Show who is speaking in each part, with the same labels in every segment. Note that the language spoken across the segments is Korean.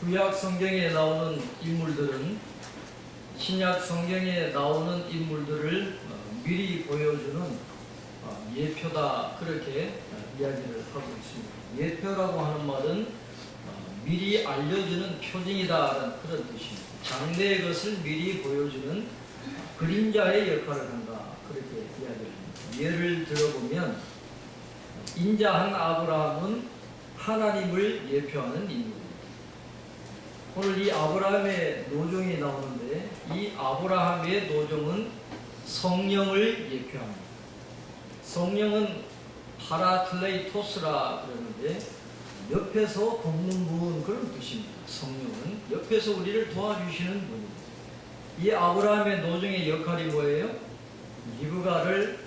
Speaker 1: 구약 성경에 나오는 인물들은 신약 성경에 나오는 인물들을 미리 보여주는 예표다, 그렇게 이야기를 하고 있습니다. 예표라고 하는 말은 미리 알려주는 표징이다라는 그런 뜻입니다. 장래의 것을 미리 보여주는 그림자의 역할을 한다, 그렇게 이야기를 합니다. 예를 들어보면 인자한 아브라함은 하나님을 예표하는 인물입니다. 오늘 이 아브라함의 노종이 나오는데 이 아브라함의 노종은 성령을 예표합니다. 성령은 파라클레이토스라 그러는데 옆에서 돕는 분, 그런 뜻입니다. 성령은 옆에서 우리를 도와주시는 분입니다. 이 아브라함의 노종의 역할이 뭐예요? 리브가를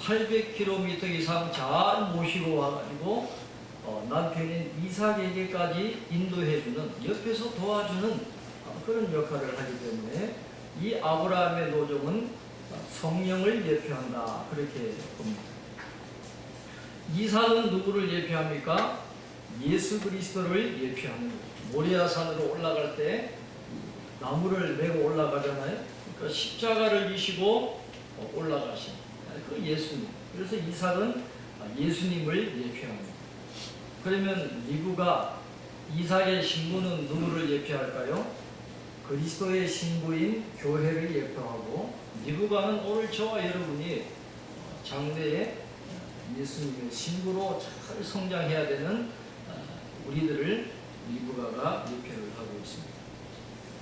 Speaker 1: 800km 이상 잘 모시고 와가지고 남편인 이삭에게까지 인도해주는, 옆에서 도와주는 그런 역할을 하기 때문에 이 아브라함의 노종은 성령을 예표한다, 그렇게 봅니다. 이삭은 누구를 예표합니까? 예수 그리스도를 예표하는 거예요. 모리아산으로 올라갈 때 나무를 메고 올라가잖아요. 그러니까 십자가를 지시고 올라가신 그 예수님. 그래서 이삭은 예수님을 예표합니다. 그러면 리브가 이삭의 신부는 누구를 예표할까요? 그리스도의 신부인 교회를 예표하고, 리브가는 오늘 저와 여러분이 장래에 예수님의 신부로 잘 성장해야 되는 우리들을 리브가가 예표를 하고 있습니다.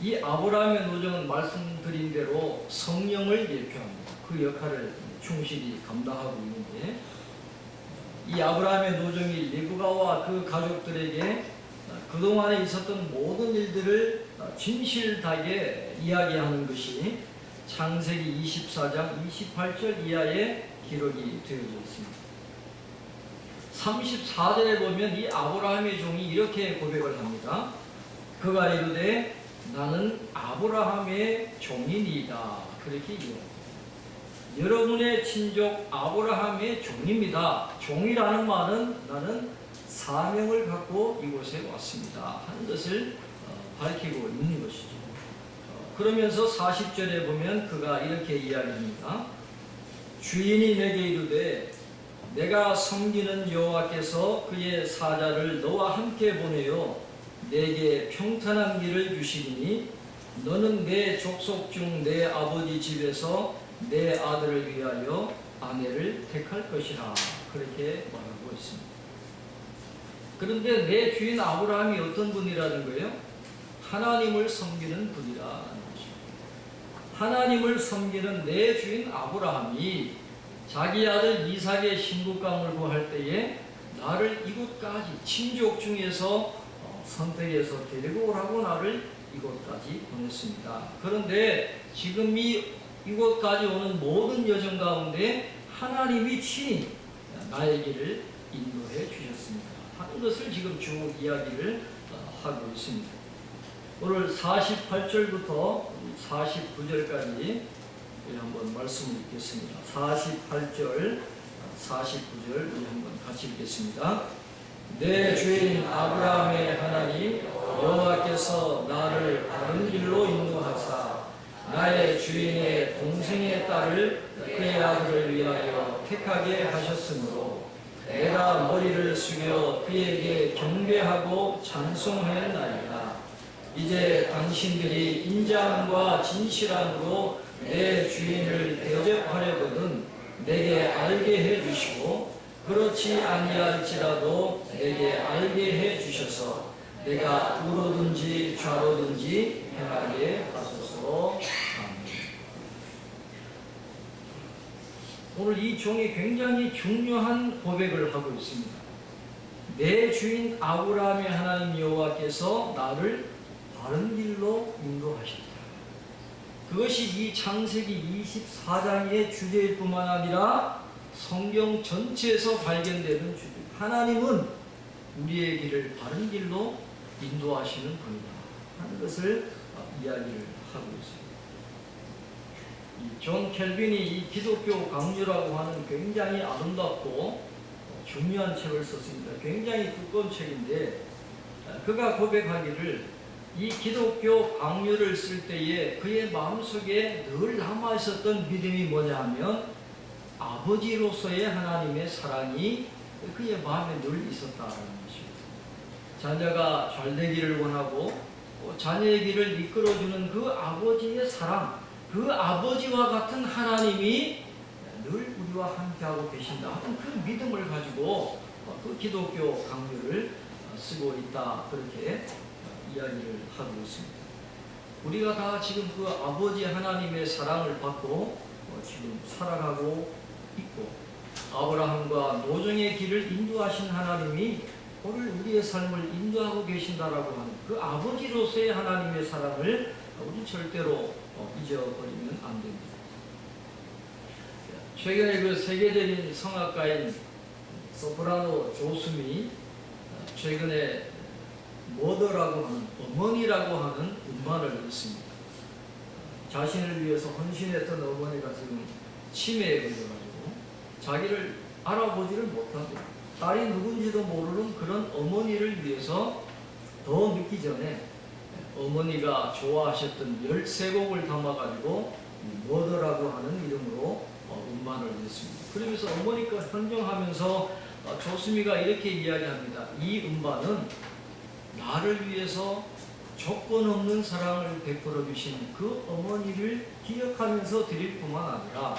Speaker 1: 이 아브라함의 노정은 말씀드린 대로 성령을 예표합니다. 그 역할을 충실히 감당하고 있는데, 이 아브라함의 노정이 리브가와 그 가족들에게 그동안에 있었던 모든 일들을 진실되게 이야기하는 것이 창세기 24장 28절 이하에 기록이 되어져 있습니다. 34절에 보면 이 아브라함의 종이 이렇게 고백을 합니다. 그가 이르되 나는 아브라함의 종이니이다, 그렇게 이야기합니다. 여러분의 친족 아브라함의 종입니다. 종이라는 말은 나는 사명을 갖고 이곳에 왔습니다 하는 것을 밝히고 있는 것이죠. 그러면서 40절에 보면 그가 이렇게 이야기합니다. 주인이 내게 이르되 내가 섬기는 여호와께서 그의 사자를 너와 함께 보내어 내게 평탄한 길을 주시리니 너는 내 족속 중 내 아버지 집에서 내 아들을 위하여 아내를 택할 것이라, 그렇게 말하고 있습니다. 그런데 내 주인 아브라함이 어떤 분이라는 거예요? 하나님을 섬기는 분이라는 것입니다. 하나님을 섬기는 내 주인 아브라함이 자기 아들 이삭의 신부감을 구할 때에 나를 이곳까지 친족 중에서 선택해서 데리고 오라고 나를 이곳까지 보냈습니다. 그런데 지금 이곳까지 오는 모든 여정 가운데 하나님이 친히 나의 길을 인도해 주셨습니다 하는 것을 지금 쭉 이야기를 하고 있습니다. 오늘 48절부터 49절까지 한번 말씀을 읽겠습니다. 48절, 49절 우리 한번 같이 읽겠습니다. 내 주인 아브라함의 하나님 여호와께서 나를 바른 길로 인도하사 나의 주인의 동생의 딸을 그의 아들을 위하여 택하게 하셨으므로 내가 머리를 숙여 그에게 경배하고 찬송하였나이다. 이제 당신들이 인자함과 진실함으로 내 주인을 대접하려거든 내게 알게 해주시고, 그렇지 아니할지라도 내게 알게 해주셔서 내가 우로든지 좌로든지 행하게 하소서. 아멘. 오늘 이 종이 굉장히 중요한 고백을 하고 있습니다. 내 주인 아브라함의 하나님 여호와께서 나를 바른 길로 인도하셨다. 그것이 이 창세기 24장의 주제일 뿐만 아니라 성경 전체에서 발견되는 주제. 하나님은 우리의 길을 바른 길로 인도하시는 분이다 하는 것을 이야기를 하고 있습니다. 존 켈빈이 이 기독교 강주라고 하는 굉장히 아름답고 중요한 책을 썼습니다. 굉장히 두꺼운 책인데 그가 고백하기를 이 기독교 강요를 쓸 때에 그의 마음속에 늘 남아있었던 믿음이 뭐냐 하면 아버지로서의 하나님의 사랑이 그의 마음에 늘 있었다는 것입니다. 자녀가 잘 되기를 원하고 자녀의 길을 이끌어주는 그 아버지의 사랑, 그 아버지와 같은 하나님이 늘 우리와 함께하고 계신다 하는 그 믿음을 가지고 그 기독교 강요를 쓰고 있다, 그렇게 이야기를 하고 있습니다. 우리가 다 지금 그 아버지 하나님의 사랑을 받고 지금 살아가고 있고, 아브라함과 노정의 길을 인도하신 하나님이 오늘 우리의 삶을 인도하고 계신다라고 하는 그 아버지로서의 하나님의 사랑을 우리 절대로 잊어버리면 안 됩니다. 최근에 그 세계적인 성악가인 소프라노 조수미 최근에 머더라고 하는, 어머니라고 하는 음반을 냈습니다. 자신을 위해서 헌신했던 어머니가 지금 치매에 걸려가지고 자기를 알아보지를 못하고 딸이 누군지도 모르는 그런 어머니를 위해서 더 늦기 전에 어머니가 좋아하셨던 13곡을 담아가지고 머더라고 하는 이름으로 음반을 냈습니다. 그러면서 어머니가 헌정하면서 조수미가 이렇게 이야기합니다. 이 음반은 나를 위해서 조건 없는 사랑을 베풀어 주신 그 어머니를 기억하면서 드릴 뿐만 아니라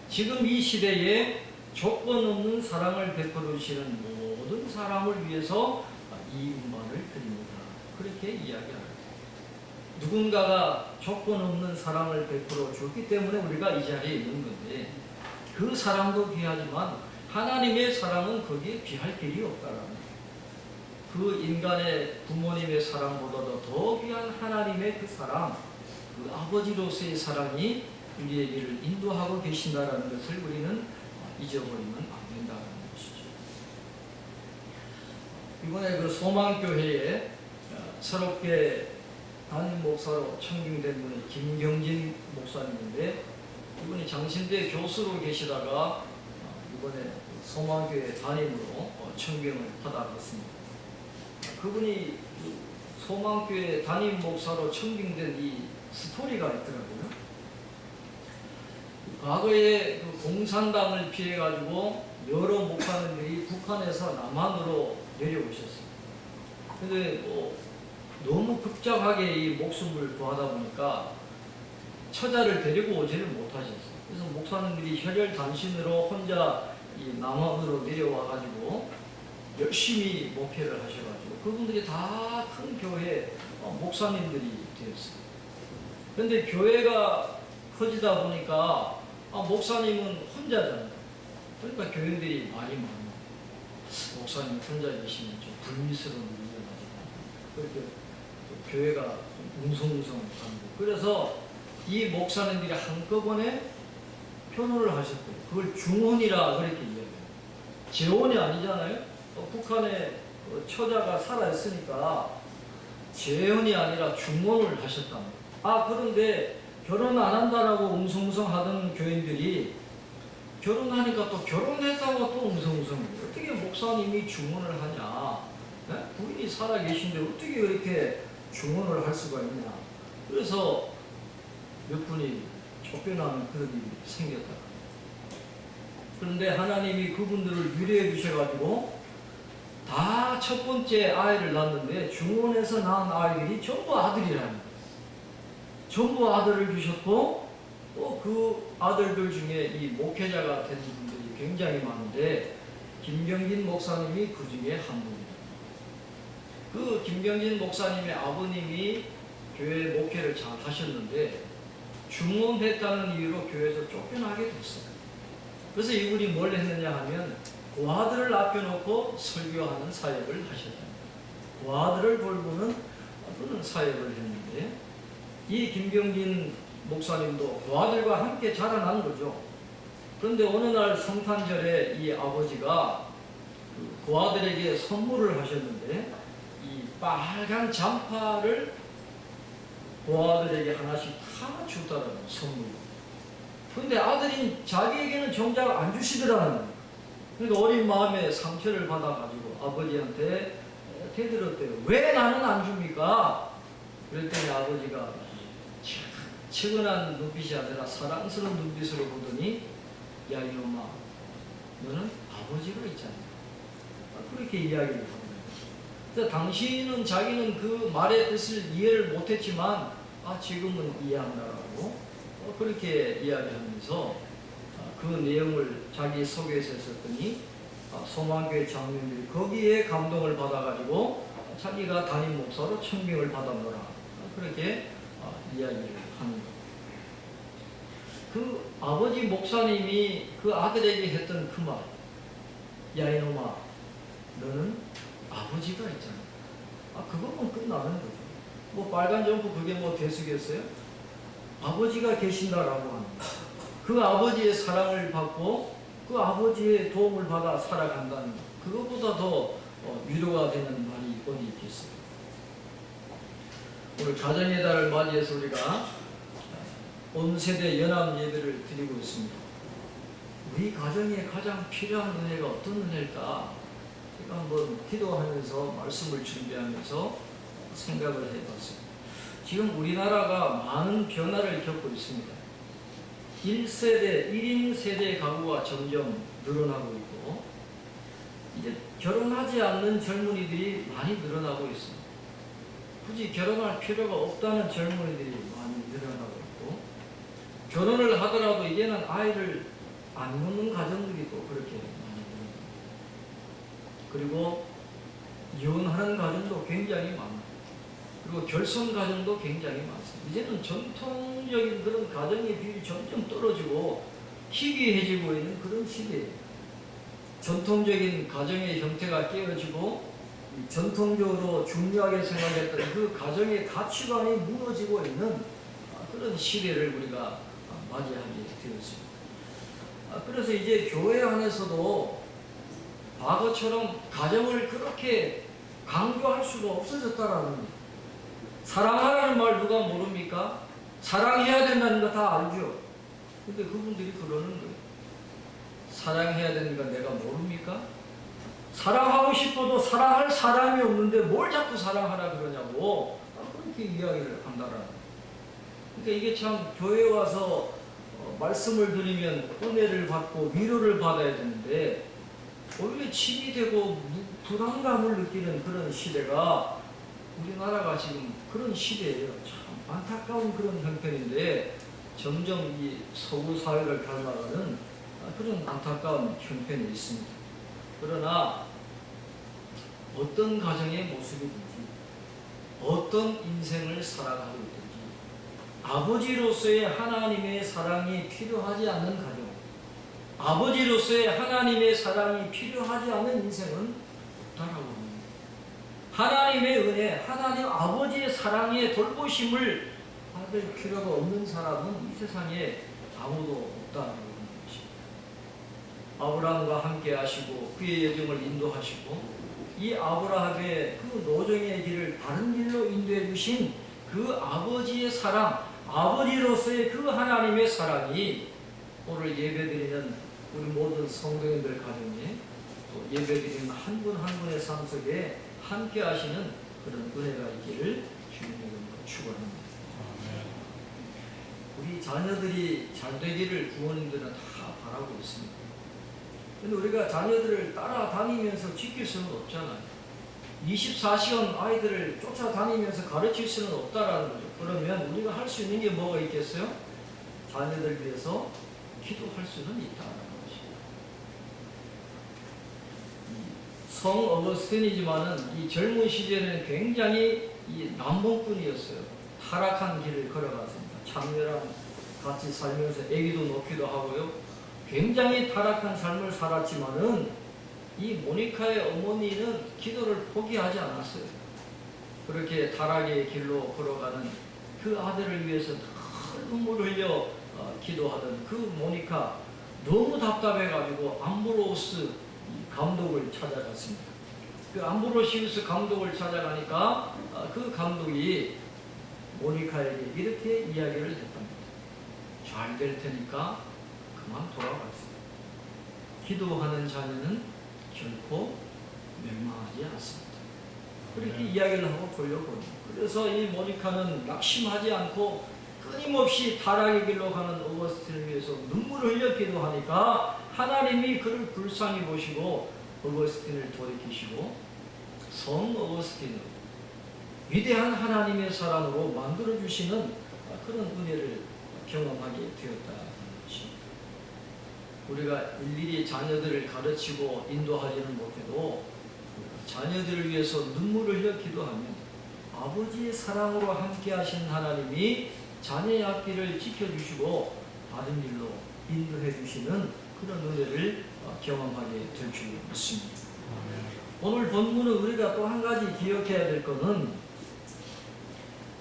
Speaker 1: 지금 이 시대에 조건 없는 사랑을 베풀어 주시는 모든 사람을 위해서 이 음반을 드립니다. 그렇게 이야기합니다. 누군가가 조건 없는 사랑을 베풀어 줬기 때문에 우리가 이 자리에 있는 건데, 그 사랑도 귀하지만 하나님의 사랑은 거기에 비할 길이 없다라는 거예요. 그 인간의 부모님의 사랑보다도 더 귀한 하나님의 그 사랑, 그 아버지로서의 사랑이 우리에게를 인도하고 계신다라는 것을 우리는 잊어버리면 안 된다는 것이죠. 이번에 그 소망교회에 새롭게 담임 목사로 청빙된 분이 김경진 목사님인데, 이분이 장신대 교수로 계시다가 이번에 소망교회 담임으로 청빙을 받아갔습니다. 그분이 소망교회 담임 목사로 청빙된 이 스토리가 있더라고요. 과거에 그 공산당을 피해가지고 여러 목사님들이 북한에서 남한으로 내려오셨어요. 근데 너무 급작하게 이 목숨을 구하다 보니까 처자를 데리고 오지를 못하셨어요. 그래서 목사님들이 혈혈단신으로 혼자 이 남한으로 내려와가지고 열심히 목회를 하셔가지고 그분들이 다 큰 교회 목사님들이 되었어요. 그런데 교회가 커지다 보니까 목사님은 혼자잖아요. 그러니까 교인들이 말이 많아요. 목사님 혼자 계시면 좀 불미스러운 일이 나잖아요. 그렇게 교회가 웅성웅성하고, 그래서 이 목사님들이 한꺼번에 변호를 하셨대요. 그걸 중혼이라 그렇게 이야기해요. 재혼이 아니잖아요. 북한에 처자가 살아있으니까 재혼이 아니라 중혼을 하셨답니다. 그런데 결혼 안 한다라고 웅성웅성하던 교인들이 결혼하니까 또 결혼했다고 또 웅성웅성해요. 어떻게 목사님이 중혼을 하냐? 네? 부인이 살아 계신데 어떻게 이렇게 중혼을 할 수가 있냐? 그래서 몇 분이 쫓겨나는 그런 일이 생겼다. 그런데 하나님이 그분들을 유래해 주셔가지고 다 첫 번째 아이를 낳았는데 중혼에서 낳은 아이들이 전부 아들이라는 거예요. 전부 아들을 주셨고 또 그 아들들 중에 이 목회자가 된 분들이 굉장히 많은데 김경진 목사님이 그 중에 한 분입니다. 그 김경진 목사님의 아버님이 교회 목회를 잘 하셨는데 중혼했다는 이유로 교회에서 쫓겨나게 됐어요. 그래서 이분이 뭘 했느냐 하면 고아들을 아껴놓고 설교하는 사역을 하셨답니다. 고아들을 돌보는 그런 사역을 했는데, 이 김경진 목사님도 고아들과 함께 자라난 거죠. 그런데 어느 날 성탄절에 이 아버지가 그 고아들에게 선물을 하셨는데, 이 빨간 잠파를 고아들에게 하나씩 다 주더라고요, 선물로. 그런데 아들인 자기에게는 정작 안 주시더라는 거예요. 그러니까 어린 마음에 상처를 받아가지고 아버지한테 대들었대요. 왜 나는 안 줍니까? 그랬더니 아버지가 측은한 눈빛이 아니라 사랑스러운 눈빛으로 보더니 야 이놈아 너는 아버지가 있잖아. 그렇게 이야기를 하는 거예요. 그래서 당신은 자기는 그 말의 뜻을 이해를 못했지만 지금은 이해한다라고 그렇게 이야기하면서 그 내용을 자기 속에서 썼더니 소망교회 장로님들이 거기에 감동을 받아가지고 자기가 담임 목사로 청빙을 받아노라 그렇게 이야기를 하는 거예요. 그 아버지 목사님이 그 아들에게 했던 그 말, 야 이놈아 너는 아버지가 있잖아. 그것만 끝나는 거죠. 뭐 빨간 점프 그게 뭐 대수겠어요? 아버지가 계신다라고 하는 거예요. 그 아버지의 사랑을 받고 그 아버지의 도움을 받아 살아간다는 것, 그것보다 더 위로가 되는 말이 어디 있겠어요? 오늘 가정의 달을 맞이해서 우리가 온 세대 연합 예배를 드리고 있습니다. 우리 가정에 가장 필요한 은혜가 어떤 은혜일까? 제가 한번 기도하면서 말씀을 준비하면서 생각을 해봤습니다. 지금 우리나라가 많은 변화를 겪고 있습니다. 1세대, 1인 세대 가구가 점점 늘어나고 있고 이제 결혼하지 않는 젊은이들이 많이 늘어나고 있습니다. 굳이 결혼할 필요가 없다는 젊은이들이 많이 늘어나고 있고 결혼을 하더라도 이제는 아이를 안 낳는 가정들이 또 그렇게 많이 늘어납니다. 그리고 이혼하는 가정도 굉장히 많아요. 그리고 결손 가정도 굉장히 많습니다. 이제는 전통적인 그런 가정의 비율이 점점 떨어지고 희귀해지고 있는 그런 시대예요. 전통적인 가정의 형태가 깨어지고 전통적으로 중요하게 생각했던 그 가정의 가치관이 무너지고 있는 그런 시대를 우리가 맞이하게 되었습니다. 그래서 이제 교회 안에서도 과거처럼 가정을 그렇게 강조할 수가 없어졌다라는 거예요. 사랑하라는 말 누가 모릅니까? 사랑해야 된다는 거 다 알죠? 근데 그분들이 그러는 거예요. 사랑해야 되는 거 내가 모릅니까? 사랑하고 싶어도 사랑할 사람이 없는데 뭘 자꾸 사랑하라 그러냐고 그렇게 이야기를 한다라는 거예요. 그러니까 이게 참 교회 와서 말씀을 드리면 은혜를 받고 위로를 받아야 되는데 오히려 침이 되고 불안감을 느끼는 그런 시대가 우리나라가 지금 그런 시대예요. 참 안타까운 그런 형편인데 점점 이 서구 사회를 닮아가는 그런 안타까운 형편이 있습니다. 그러나 어떤 가정의 모습이든지 어떤 인생을 살아가고 있든지 아버지로서의 하나님의 사랑이 필요하지 않는 가정, 아버지로서의 하나님의 사랑이 필요하지 않는 인생은 없다라고 합니다. 하나님의 은혜, 하나님 아버지의 사랑의 돌보심을 받을 필요가 없는 사람은 이 세상에 아무도 없다라고 하는 것입니다. 아브라함과 함께 하시고 그의 여정을 인도하시고 이 아브라함의 그 노정의 길을 바른 길로 인도해 주신 그 아버지의 사랑, 아버지로서의 그 하나님의 사랑이 오늘 예배드리는 우리 모든 성도님들 가정에 또 예배드리는 한 분 한 분의 삶 속에 함께 하시는 그런 은혜가 있기를 주님으로 축원합니다. 우리 자녀들이 잘 되기를 부모님들은 다 바라고 있습니다. 근데 우리가 자녀들을 따라다니면서 지킬 수는 없잖아요. 24시간 아이들을 쫓아다니면서 가르칠 수는 없다라는 거죠. 그러면 우리가 할 수 있는 게 뭐가 있겠어요? 자녀들 위해서 기도할 수는 있다는 것입니다. 성 어거스틴이지만은 이 젊은 시절에는 굉장히 이 남봉꾼이었어요. 타락한 길을 걸어갔습니다. 장녀랑 같이 살면서 아기도 놓기도 하고요. 굉장히 타락한 삶을 살았지만은 이 모니카의 어머니는 기도를 포기하지 않았어요. 그렇게 타락의 길로 걸어가는 그 아들을 위해서 큰 눈물을 흘려 기도하던 그 모니카 너무 답답해가지고 암브로스 감독을 찾아갔습니다. 그 암브로시우스 감독을 찾아가니까 그 감독이 모니카에게 이렇게 이야기를 했답니다. 잘 될 테니까 그만 돌아가세요. 기도하는 자녀는 결코 멸망하지 않습니다. 그렇게 이야기를 하고 돌려보는. 그래서 이 모니카는 낙심하지 않고 끊임없이 타락의 길로 가는 어거스틴을 위해서 눈물을 흘려 기도하니까 하나님이 그를 불쌍히 보시고 어거스틴을 돌이키시고 성 어거스틴을 위대한 하나님의 사랑으로 만들어주시는 그런 은혜를 경험하게 되었다는 것입니다. 우리가 일일이 자녀들을 가르치고 인도하지는 못해도 자녀들을 위해서 눈물을 흘려 기도하면 아버지의 사랑으로 함께 하신 하나님이 자녀의 앞길을 지켜주시고 바른 길로 인도해 주시는 그런 은혜를 경험하게 될 줄 믿습니다. 오늘 본문은 우리가 또 한 가지 기억해야 될 것은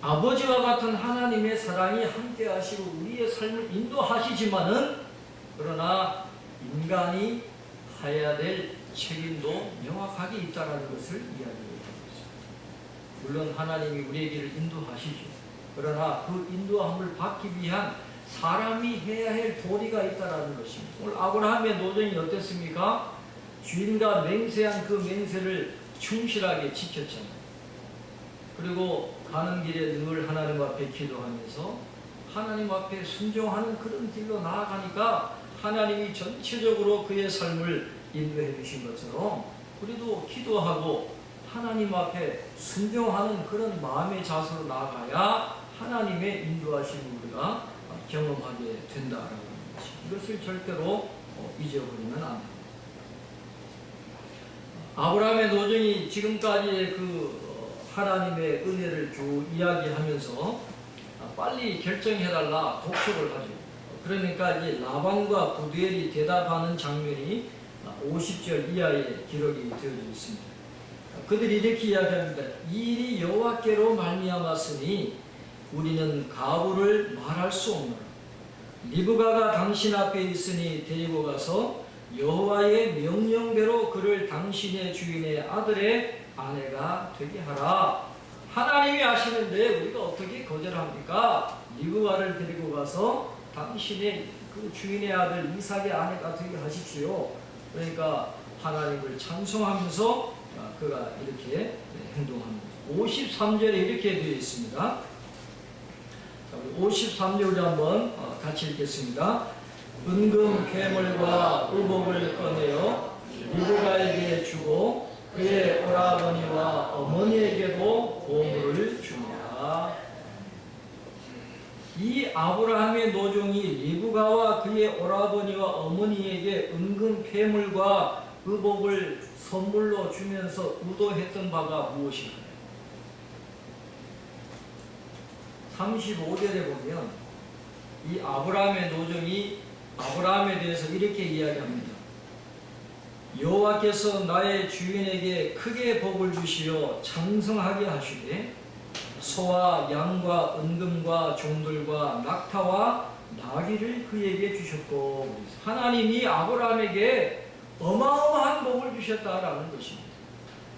Speaker 1: 아버지와 같은 하나님의 사랑이 함께 하시고 우리의 삶을 인도하시지만은 그러나 인간이 해야 될 책임도 명확하게 있다는 것을 이야기합니다. 물론 하나님이 우리의 길을 인도하시죠. 그러나 그 인도함을 받기 위한 사람이 해야 할 도리가 있다는 것입니다. 오늘 아브라함의 노정이 어땠습니까? 주인과 맹세한 그 맹세를 충실하게 지켰잖아요. 그리고 가는 길에 늘 하나님 앞에 기도하면서 하나님 앞에 순종하는 그런 길로 나아가니까 하나님이 전체적으로 그의 삶을 인도해 주신 것처럼 우리도 기도하고 하나님 앞에 순종하는 그런 마음의 자세로 나아가야 하나님의 인도하심을 우리가 경험하게 된다라는 것입니다. 이것을 절대로 잊어버리면 안 됩니다. 아브라함의 노정이 지금까지의 그 하나님의 은혜를 쭉 이야기하면서 빨리 결정해달라 독촉을 하죠. 그러니까 이제 라반과 부두엘이 대답하는 장면이 50절 이하에 기록이 되어져 있습니다. 그들이 이렇게 이야기합니다. 이 일이 여호와께로 말미암았으니 우리는 가부를 말할 수 없노라. 리브가가 당신 앞에 있으니 데리고 가서 여호와의 명령대로 그를 당신의 주인의 아들의 아내가 되게 하라. 하나님이 아시는데 우리가 어떻게 거절합니까? 리브가를 데리고 가서 당신의 그 주인의 아들 이삭의 아내가 되게 하십시오. 그러니까 하나님을 찬송하면서 그가 이렇게 행동합니다. 53절에 이렇게 되어 있습니다. 53절을 한번 같이 읽겠습니다. 은금 괴물과 의복을 꺼내어 리브가에게 주고 그의 오라버니와 어머니에게도 보물을 줍니다. 이 아브라함의 노종이 리브가와 그의 오라버니와 어머니에게 은금 폐물과 의복을 선물로 주면서 의도했던 바가 무엇인가요? 35절에 보면 이 아브라함의 노종이 아브라함에 대해서 이렇게 이야기합니다. 여호와께서 나의 주인에게 크게 복을 주시어 장성하게 하시되 소와 양과 은금과 종들과 낙타와 나귀를 그에게 주셨고, 하나님이 아브라함에게 어마어마한 복을 주셨다라는 것입니다.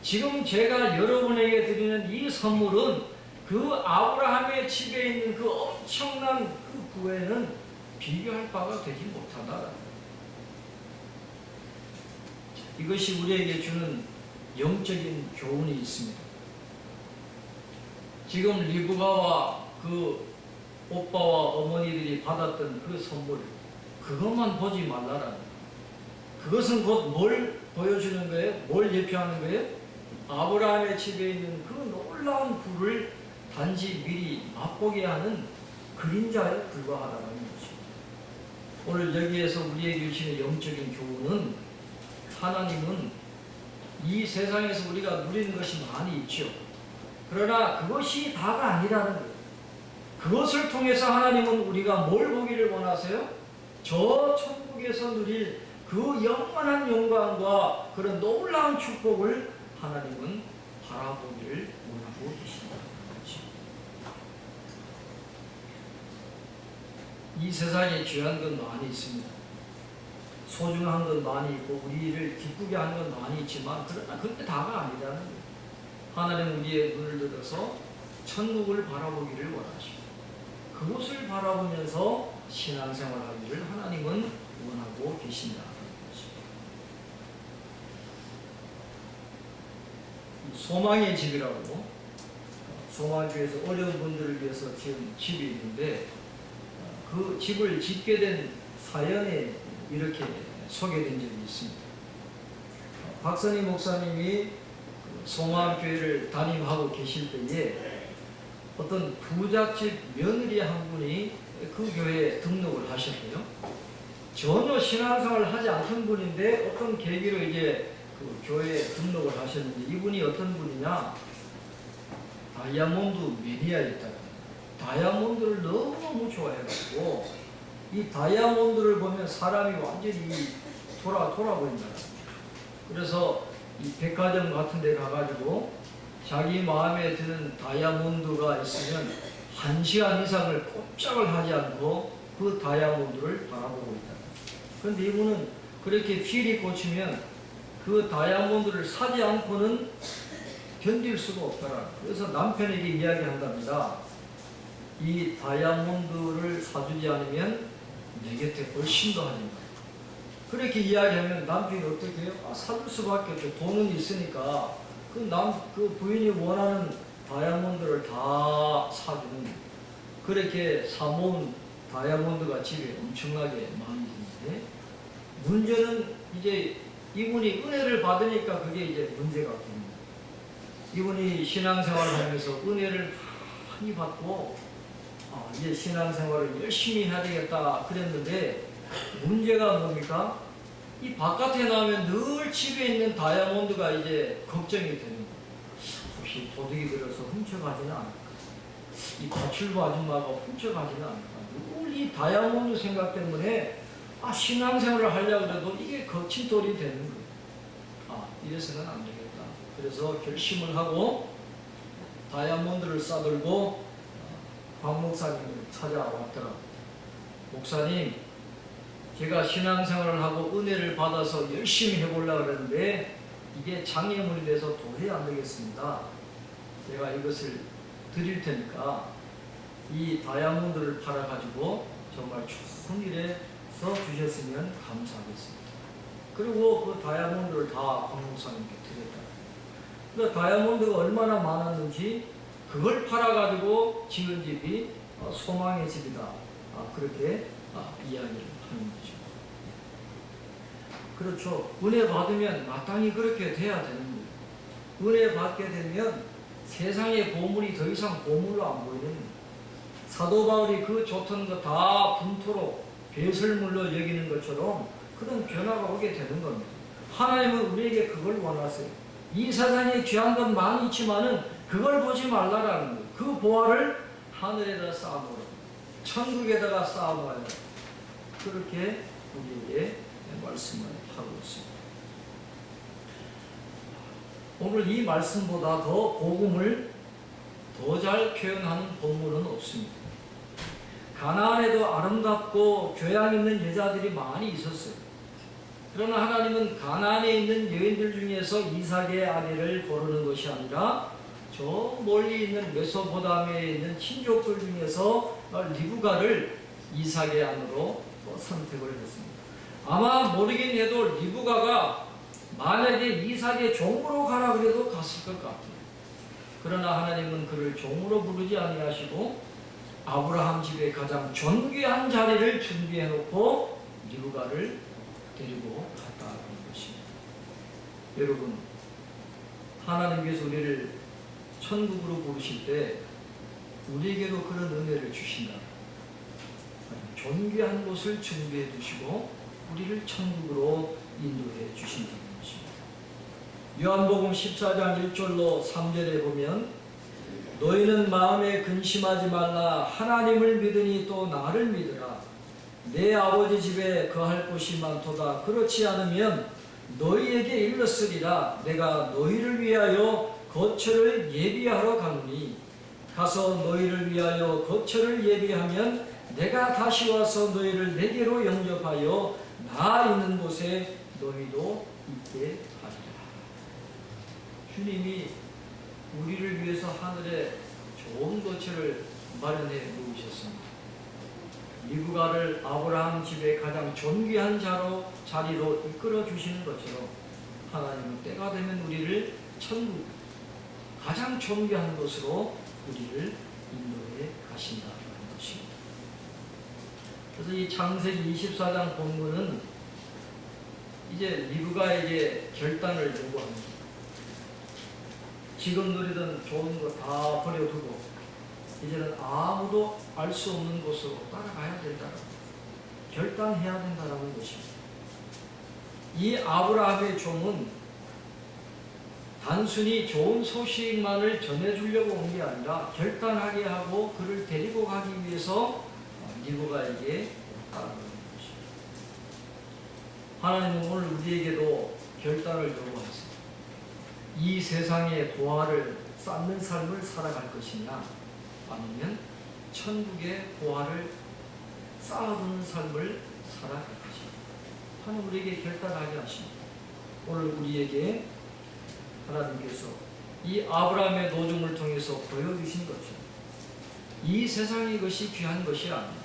Speaker 1: 지금 제가 여러분에게 드리는 이 선물은 그 아브라함의 집에 있는 그 엄청난 그 구에는 비교할 바가 되지 못하다라는 거예요. 이것이 우리에게 주는 영적인 교훈이 있습니다. 지금 리브가와 그 오빠와 어머니들이 받았던 그 선물, 그것만 보지 말라라는 거예요. 그것은 곧 뭘 보여주는 거예요? 뭘 예표하는 거예요? 아브라함의 집에 있는 그 놀라운 부를 단지 미리 맛보게 하는 그림자에 불과하다는 것입니다. 오늘 여기에서 우리에게 주시는 영적인 교훈은, 하나님은 이 세상에서 우리가 누리는 것이 많이 있죠. 그러나 그것이 다가 아니라는 거예요. 그것을 통해서 하나님은 우리가 뭘 보기를 원하세요? 저 천국에서 누릴 그 영원한 영광과 그런 놀라운 축복을 하나님은 바라보기를 원하고 계신다. 이 세상에 귀한 건 많이 있습니다. 소중한 건 많이 있고 우리를 기쁘게 하는 건 많이 있지만, 그러나 그게 다가 아니라는 거예요. 하나님은 우리의 눈을 들어서 천국을 바라보기를 원하시고 그곳을 바라보면서 신앙생활하기를 하나님은 원하고 계신다. 소망의 집이라고 소망교회에서 어려운 분들을 위해서 지은 집이 있는데 그 집을 짓게 된 사연에 이렇게 소개된 적이 있습니다. 박선희 목사님이 소망교회를 담임하고 계실 때에 어떤 부잣집 며느리 한 분이 그 교회에 등록을 하셨고요. 전혀 신앙생활을 하지 않던 분인데 어떤 계기로 이제 그 교회에 등록을 하셨는데 이분이 어떤 분이냐? 다이아몬드 매니아였다. 다이아몬드를 너무 좋아해가지고 이 다이아몬드를 보면 사람이 완전히 돌아버린다. 그래서 이 백화점 같은 데 가가지고 자기 마음에 드는 다이아몬드가 있으면 1시간 이상을 꼼짝을 하지 않고 그 다이아몬드를 바라보고 있다. 그런데 이분은 그렇게 필이 꽂히면 그 다이아몬드를 사지 않고는 견딜 수가 없더라. 그래서 남편에게 이야기한답니다. 이 다이아몬드를 사주지 않으면 내 곁에 훨씬 더 하지 마. 그렇게 이야기하면 남편이 어떻게 해요? 사줄 수밖에 없죠. 돈은 있으니까 그 부인이 원하는 다이아몬드를 다 사주는 그렇게 사모은 다이아몬드가 집에 엄청나게 많이 있는데 문제는 이제 이분이 은혜를 받으니까 그게 이제 문제가 됩니다. 이분이 신앙생활을 하면서 은혜를 많이 받고 이제 신앙생활을 열심히 해야 되겠다 그랬는데 문제가 뭡니까? 이 바깥에 나오면 늘 집에 있는 다이아몬드가 이제 걱정이 되는 거예요. 혹시 도둑이 들어서 훔쳐가지는 않을까? 이 가출부 아줌마가 훔쳐가지는 않을까? 늘 이 다이아몬드 생각 때문에 신앙생활을 하려고 해도 이게 거친돌이 되는 거예요. 이래서는 안 되겠다. 그래서 결심을 하고 다이아몬드를 싸들고 곽 목사님을 찾아왔더라고요. 목사님, 제가 신앙생활을 하고 은혜를 받아서 열심히 해보려고 그러는데 이게 장애물이 돼서 도저히 안 되겠습니다. 제가 이것을 드릴 테니까 이 다이아몬드를 팔아가지고 정말 좋은 일에 써 주셨으면 감사하겠습니다. 그리고 그 다이아몬드를 다 곽 목사님께 드렸다. 그러니까 다이아몬드가 얼마나 많았는지 그걸 팔아가지고 지은 집이 소망의 집이다. 그렇게 이야기를 하는 거죠. 그렇죠. 은혜 받으면 마땅히 그렇게 돼야 되는 거예요. 은혜 받게 되면 세상의 보물이 더 이상 보물로 안 보이는 거예요. 사도 바울이 그 좋던 거 다 분토록 배설물로 여기는 것처럼 그런 변화가 오게 되는 겁니다. 하나님은 우리에게 그걸 원하세요. 이 세상에 귀한 건 많이 있지만은 그걸 보지 말라라는 거예요. 그 보화를 하늘에다 쌓아놓으라. 천국에다가 쌓아놓아야 그렇게 우리에게 말씀을 하고 있습니다. 오늘 이 말씀보다 더 복음을 더 잘 표현하는 본문은 없습니다. 가나안에도 아름답고 교양 있는 여자들이 많이 있었어요. 그러나 하나님은 가나안에 있는 여인들 중에서 이삭의 아내를 고르는 것이 아니라 저 멀리 있는 메소포타미아에 있는 친족들 중에서 리브가를 이삭의 아내로 선택을 했습니다. 아마 모르긴 해도 리브가가 만약에 이삭의 종으로 가라 그래도 갔을 것 같아요. 그러나 하나님은 그를 종으로 부르지 아니하시고 아브라함 집에 가장 존귀한 자리를 준비해 놓고 리브가를 데리고 갔다는 것입니다. 여러분, 하나님께서 우리를 천국으로 부르실 때 우리에게도 그런 은혜를 주신다. 존귀한 곳을 준비해 두시고 우리를 천국으로 인도해 주신다는 것입니다. 요한복음 14장 1절로 3절에 보면 너희는 마음에 근심하지 말라. 하나님을 믿으니 또 나를 믿으라. 내 아버지 집에 거할 곳이 많도다. 그렇지 않으면 너희에게 일렀으리라. 내가 너희를 위하여 거처를 예비하러 가노니 가서 너희를 위하여 거처를 예비하면 내가 다시 와서 너희를 내게로 영접하여 나 있는 곳에 너희도 있게 하리라. 주님이 우리를 위해서 하늘에 좋은 거처를 마련해 놓으셨습니다. 리브가를 아브라함 집에 가장 존귀한 자리로 이끌어 주시는 것처럼 하나님은 때가 되면 우리를 천국 가장 존귀한 것으로 우리를 인도해 가신다는 것입니다. 그래서 이 창세기 24장 본문은 이제 리브가에게 결단을 요구합니다. 지금 누리던 좋은 거 다 버려두고 이제는 아무도 알 수 없는 곳으로 따라가야 된다는 결단해야 된다는 것입니다. 이 아브라함의 종은 단순히 좋은 소식만을 전해주려고 온 게 아니라 결단하게 하고 그를 데리고 가기 위해서 리브가에게 따라가는 것입니다. 하나님은 오늘 우리에게도 결단을 요구하세요. 이 세상의 보화를 쌓는 삶을 살아갈 것이냐, 아니면 천국의 보화를 쌓아두는 삶을 살아갈 것이냐. 하나님 우리에게 결단하게 하십니다. 오늘 우리에게 하나님께서 이 아브라함의 노중을 통해서 보여주신 것처럼 이 세상의 것이 귀한 것이 아닙니다.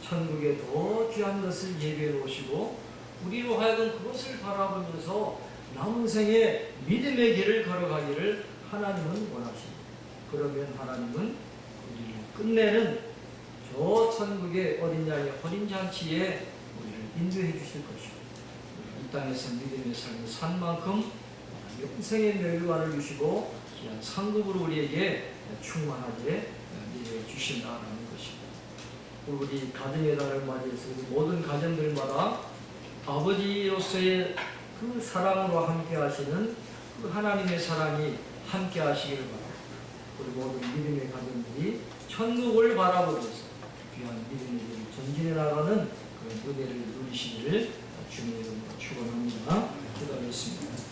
Speaker 1: 천국에 더 귀한 것을 예비해 놓으시고 우리로 하여금 그것을 바라보면서 남은 생에 믿음의 길을 걸어가기를 하나님은 원하십니다. 그러면 하나님은 우리를 끝내는 저 천국의 어린 양의 혼인 잔치에 우리를 인도해 주실 것이고 이 땅에서 믿음의 삶을 산 만큼 영생의 멸류관을 주시고 귀한 상급으로 우리에게 충만하게 내려 주신다는 것입니다. 우리 가정의 달을 맞이해서 모든 가정들마다 아버지로서의 그 사랑으로 함께 하시는 그 하나님의 사랑이 함께 하시기를 바랍니다. 우리 모든 믿음의 가정들이 천국을 바라보면서 귀한 믿음의 길을 전진해 나가는 그런 은혜를 누리시기를 주님의 이름으로 축원합니다. 기도하겠습니다.